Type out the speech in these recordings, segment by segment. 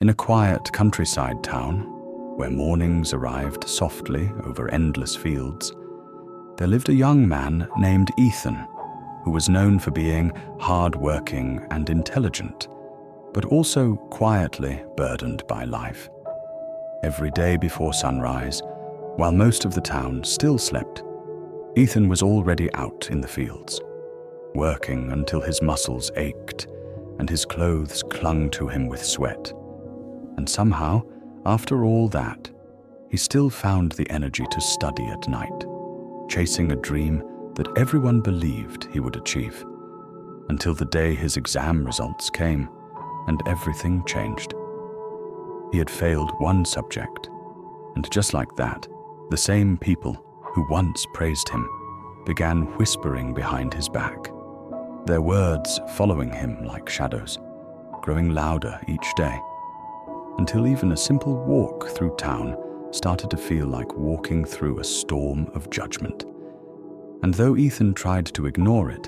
In a quiet countryside town, where mornings arrived softly over endless fields, there lived a young man named Ethan, who was known for being hardworking and intelligent, but also quietly burdened by life. Every day before sunrise, while most of the town still slept, Ethan was already out in the fields, working until his muscles ached and his clothes clung to him with sweat. And somehow, after all that, he still found the energy to study at night, chasing a dream that everyone believed he would achieve, until the day his exam results came and everything changed. He had failed one subject, and just like that, the same people who once praised him began whispering behind his back, their words following him like shadows, growing louder each day, until even a simple walk through town started to feel like walking through a storm of judgment. And though Ethan tried to ignore it,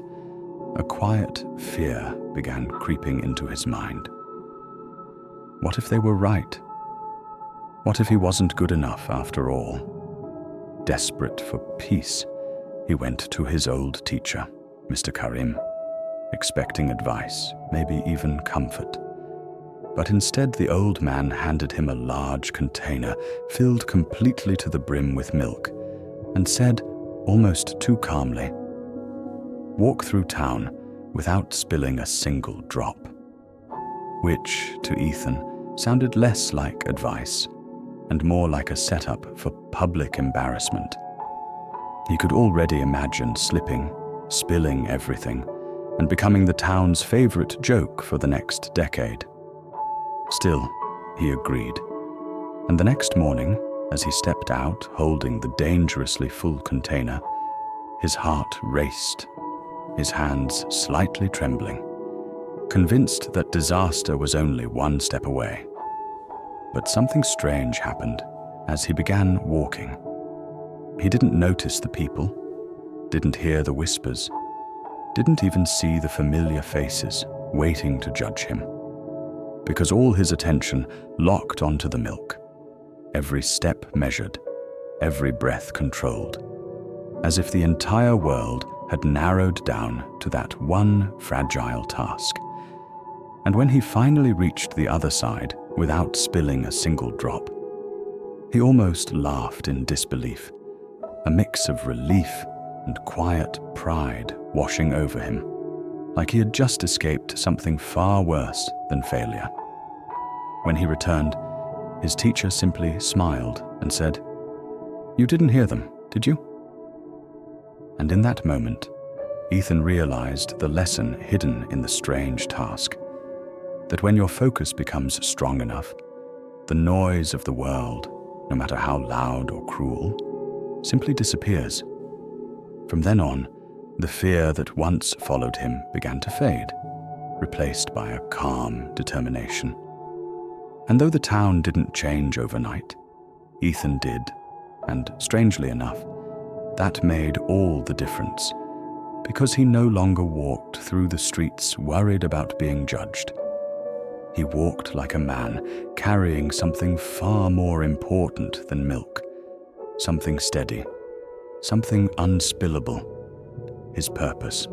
a quiet fear began creeping into his mind. What if they were right? What if he wasn't good enough after all? Desperate for peace, he went to his old teacher, Mr. Karim, expecting advice, maybe even comfort. But instead, the old man handed him a large container filled completely to the brim with milk and said, almost too calmly, "Walk through town without spilling a single drop." Which, to Ethan, sounded less like advice and more like a setup for public embarrassment. He could already imagine slipping, spilling everything, and becoming the town's favorite joke for the next decade. Still, he agreed. And the next morning, as he stepped out holding the dangerously full container, his heart raced, his hands slightly trembling, convinced that disaster was only one step away. But something strange happened as he began walking. He didn't notice the people, didn't hear the whispers, didn't even see the familiar faces waiting to judge him, because all his attention locked onto the milk, every step measured, every breath controlled, as if the entire world had narrowed down to that one fragile task. And when he finally reached the other side without spilling a single drop, he almost laughed in disbelief, a mix of relief and quiet pride washing over him, like he had just escaped something far worse than failure. When he returned, his teacher simply smiled and said, "You didn't hear them, did you?" And in that moment, Ethan realized the lesson hidden in the strange task, that when your focus becomes strong enough, the noise of the world, no matter how loud or cruel, simply disappears. From then on, the fear that once followed him began to fade, replaced by a calm determination. And though the town didn't change overnight, Ethan did, and strangely enough, that made all the difference, because he no longer walked through the streets worried about being judged. He walked like a man carrying something far more important than milk, something steady, something unspillable, his purpose.